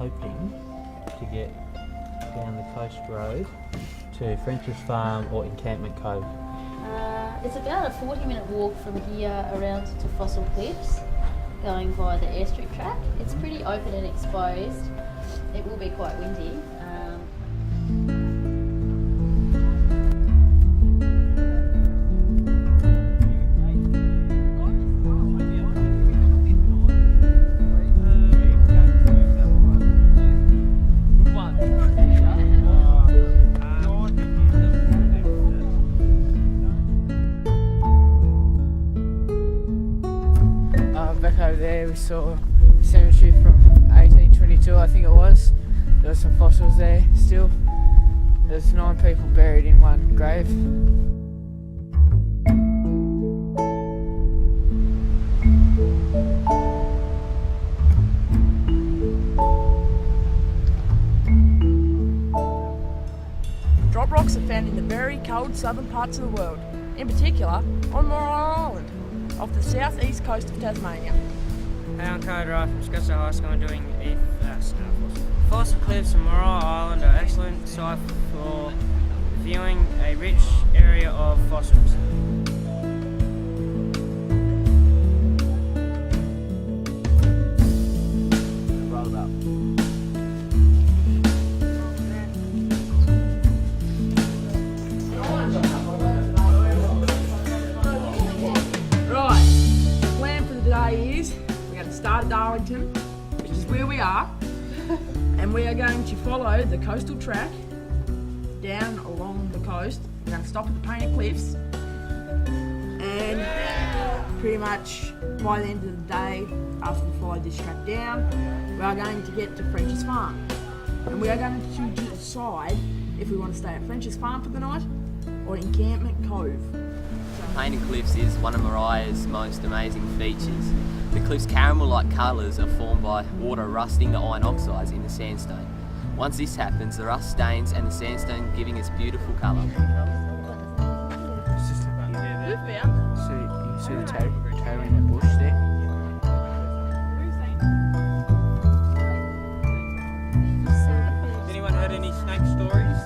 hoping to get down the coast road to French's Farm or Encampment Cove? It's about a 40-minute walk from here around to Fossil Cliffs, going via the airstrip track. It's pretty open and exposed. It will be quite windy. Back over there we saw a cemetery from 1822, I think it was. There were some fossils there still. There's 9 people buried in one grave. Drop rocks are found in the very cold southern parts of the world, in particular on Moray Island, off the southeast coast of Tasmania. Hey, I'm Cody Wright from Scottsdale High School. I'm doing Fossil Cliffs and Moray Island are excellent site for viewing a rich area of fossils. Rolled up. Right, the plan for the day is we're going to start at Darlington, which is where we are, and we are going to follow the coastal track down along the coast. We're going to stop at the Painted Cliffs, and pretty much by the end of the day, after we follow this track down, we are going to get to French's Farm, and we are going to decide if we want to stay at French's Farm for the night or Encampment Cove. Painted Cliffs is one of Mariah's most amazing features. The cliff's caramel-like colours are formed by water rusting the iron oxides in the sandstone. Once this happens, the rust stains and the sandstone giving its beautiful colour. You see the tail in the bush there? Has anyone heard any snake stories?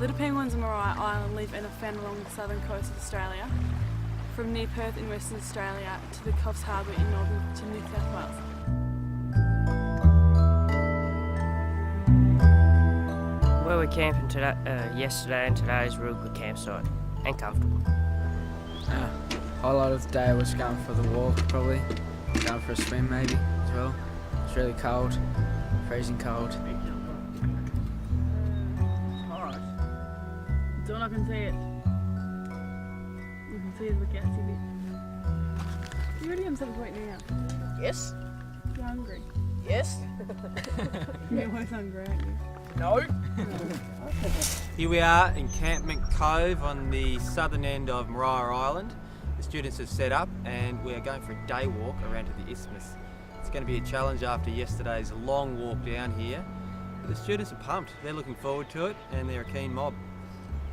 Little penguins on Moray Island live and are found along the southern coast of Australia, from near Perth in Western Australia to the Coffs Harbour in northern to New South Wales. Where we're camping today, yesterday and today is a real good campsite and comfortable. Highlight of the day was going for the walk, probably. Going for a swim maybe as well. It's really cold, freezing cold. So I can see it. You can see it, look out, see it. You're already on some point now. Yes? You're hungry. Yes? You're always hungry, aren't you? No? Here we are, Encampment Cove on the southern end of Moray Island. The students have set up and we are going for a day walk around to the isthmus. It's going to be a challenge after yesterday's long walk down here. But the students are pumped, they're looking forward to it and they're a keen mob.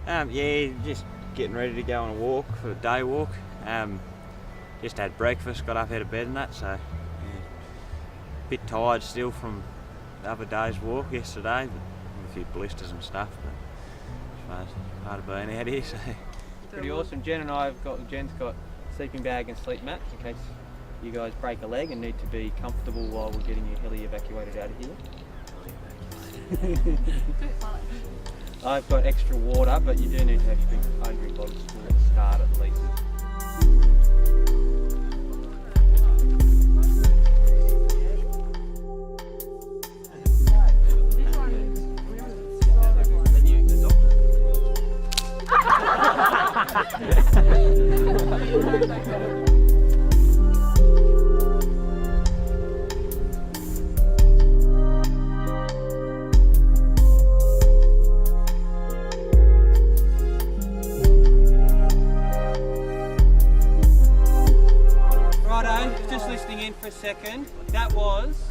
Yeah, just getting ready to go on a walk, for a day walk. Just had breakfast, got up out of bed and that, so yeah, a bit tired still from the other day's walk yesterday, but a few blisters and stuff, but I suppose it's hard of being out here, so. Pretty awesome. Jen's got sleeping bag and sleep mats in case you guys break a leg and need to be comfortable while we're getting you heli evacuated out of here. I've got extra water, but you do need to have your own drink bottles for the start at least. second. That was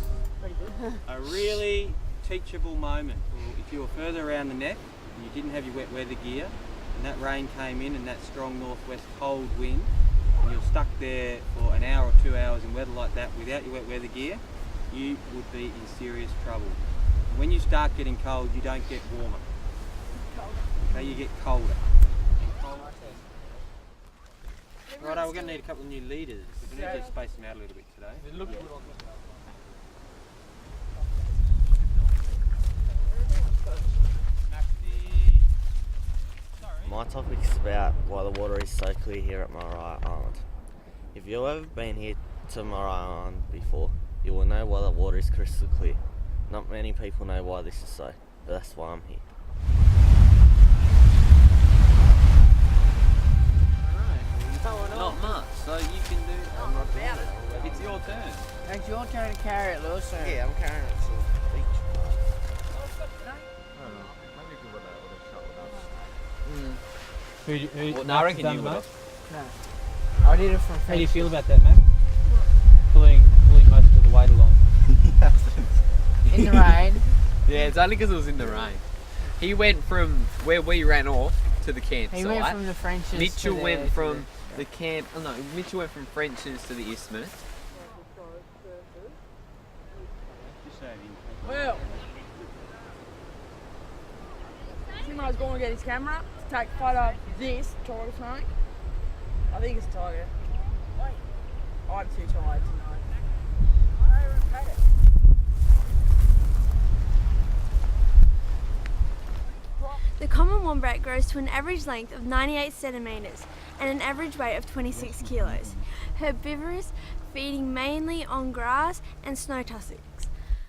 a really teachable moment. If you were further around the neck and you didn't have your wet weather gear and that rain came in and that strong northwest cold wind and you're stuck there for an hour or 2 hours in weather like that without your wet weather gear, you would be in serious trouble. When you start getting cold, you don't get warmer. Okay, you get colder. Righto, we're going to need a couple of new leaders. We need to space them out a little bit today. My topic is about why the water is so clear here at Mariah Island. If you've ever been here to Mariah Island before, you will know why the water is crystal clear. Not many people know why this is so, but that's why I'm here. Not much, so you can do. I'm not about it. It's your turn. It's your turn to carry it, Lewis. So. Yeah, I'm carrying it to the beach. I reckon you would have. No. I did it from How do you feel about that, Matt? Pulling most of the weight along. in the rain. Yeah, it's only because it was in the rain. He went from where we ran off to the campsite. He went from the Frenches. Mitchell to went from the the camp. Oh no, Mitchell went from French's to the Isthmus. Well, Timo's going to get his camera to take a photo of this tiger snake. I think it's a tiger. I'm too tired to know. I don't even pet it. The common wombat grows to an average length of 98 centimetres and an average weight of 26 kilos. Herbivorous, feeding mainly on grass and snow tussocks.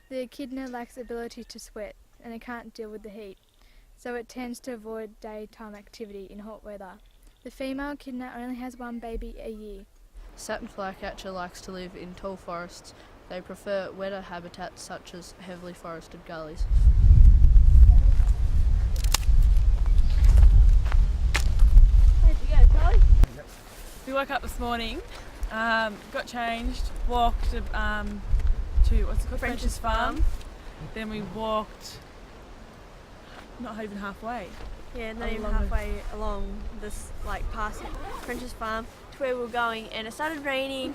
The echidna lacks the ability to sweat and it can't deal with the heat, so it tends to avoid daytime activity in hot weather. The female echidna only has one baby a year. Satin flycatcher likes to live in tall forests. They prefer wetter habitats such as heavily forested gullies. Where'd you go, Charlie? We woke up this morning, got changed, walked to what's it called? French's Farm. Then we walked not even halfway. Yeah, not even halfway along this, like past French's Farm to where we were going, and it started raining.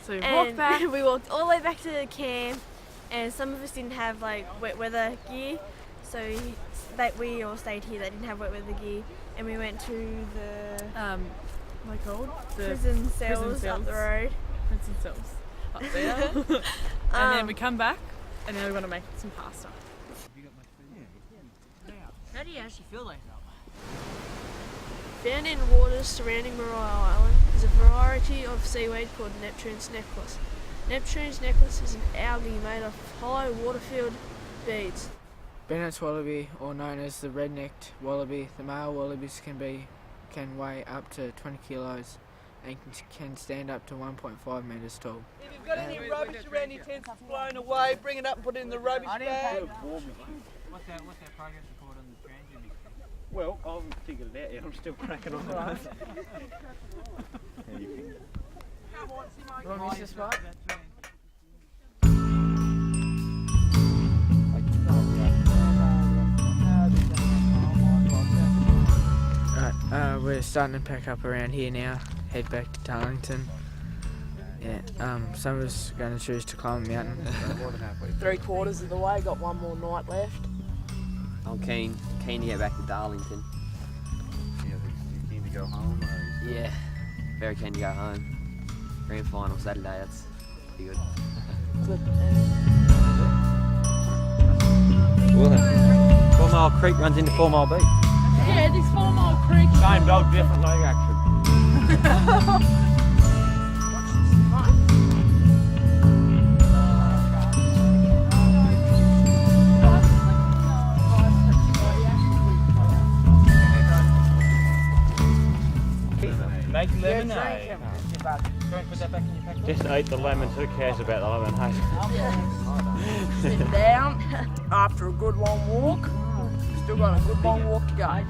So we walked back. We walked all the way back to the camp, and some of us didn't have like wet weather gear, so we all stayed here that didn't have wet weather gear, and we went to the what are they called? The prison cells up the road. Prison cells up there. And then we come back, and now we want to make some pasta. How do you actually feel like that? Found in waters surrounding Mariah Island is a variety of seaweed called Neptune's necklace. Neptune's necklace is an algae made of hollow water-filled beads. Bennett's wallaby, or known as the red-necked wallaby, the male wallabies can weigh up to 20 kilos and can stand up to 1.5 metres tall. If you've got any rubbish around your tents that's blown away, bring it up and put it in the rubbish bag. What's our progress report on the transgender? Well, I haven't figured it out yet. I'm still cracking on the You want me to spot? We're starting to pack up around here now, head back to Darlington. Yeah, some of us are going to choose to climb a mountain. 3/4 of the way, got one more night left. I'm keen to get back to Darlington. Yeah, you keen to go home? Or? Yeah, very keen to go home. Grand final Saturday, that's pretty good. Good. 4 Mile Creek runs into 4 Mile Beach. Yeah, this 4 Mile Creek. Same dog, different leg action. Make lemonade. Put that back in your pack. Just eat the lemons, who cares about the lemonade? Sit down after a good long walk. Still got a good long walk to go.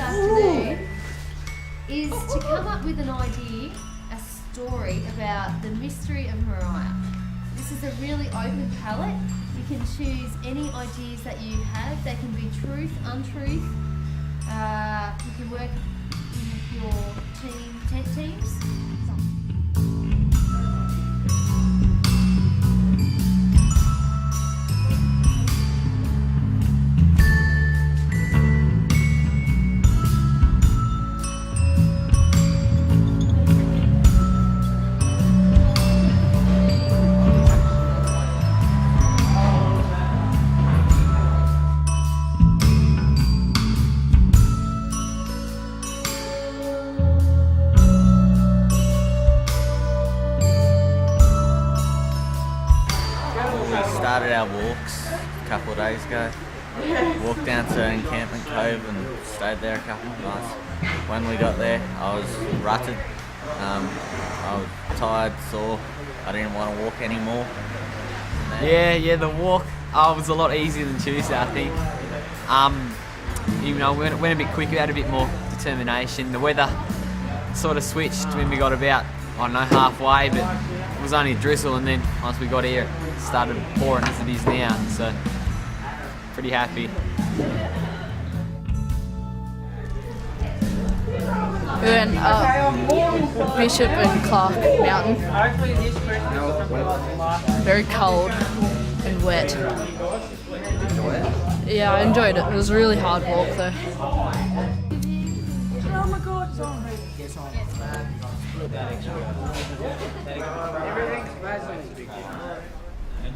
afternoon is to come up with an idea, a story about the mystery of Mariah. This is a really open palette. You can choose any ideas that you have. They can be truth, untruth. You can work in your tent teams. Started our walks a couple of days ago. Walked down to Encampment Cove and stayed there a couple of nights. When we got there, I was rutted. I was tired, sore. I didn't want to walk anymore. Yeah, the walk was a lot easier than Tuesday, I think. Went a bit quicker, had a bit more determination. The weather sort of switched when we got about, halfway, but it was only a drizzle, and then once we got here, it started pouring as it is now, so pretty happy. We went up Bishop and Clark Mountain. Very cold and wet. Yeah, I enjoyed it. It was a really hard walk though. Oh my God, it's on.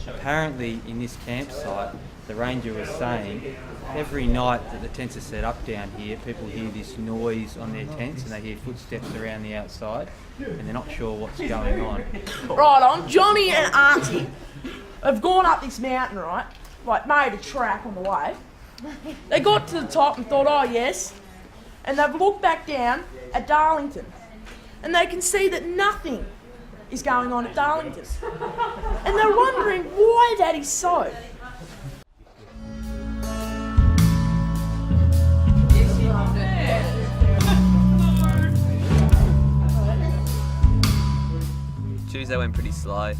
Apparently in this campsite, the ranger was saying every night that the tents are set up down here, people hear this noise on their tents and they hear footsteps around the outside and they're not sure what's going on. Right on, Johnny and Auntie have gone up this mountain, right? Like made a track on the way. They got to the top and thought, oh yes, and they've looked back down at Darlington and they can see that nothing is going on at Darlington. And they're wondering why that is so. Tuesday went pretty slow,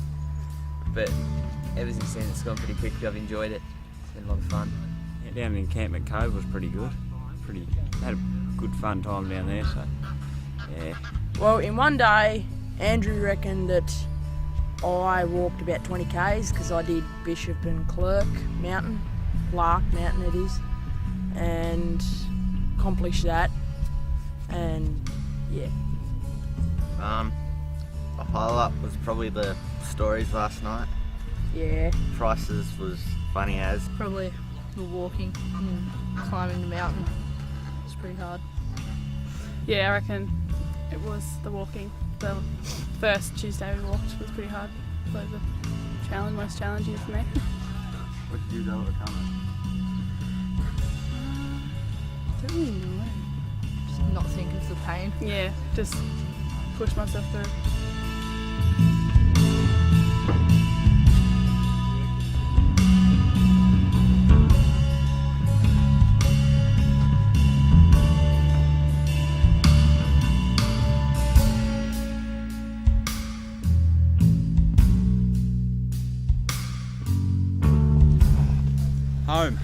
but ever since then it's gone pretty quickly. I've enjoyed it. It's been a lot of fun. Yeah, down in Encampment Cove was pretty good. Had a good fun time down there, so yeah. Well, in one day, Andrew reckoned that I walked about 20 k's because I did Bishop and Clark Mountain it is, and accomplished that, and yeah. A highlight was probably the stories last night. Yeah. Prices was funny as. Probably the walking and climbing the mountain. It's pretty hard. Yeah, I reckon it was the walking. The first Tuesday we walked was pretty hard. Probably the most challenging for me. What did you do to overcome I don't really know. Just not think of the pain. Yeah, just push myself through. Home.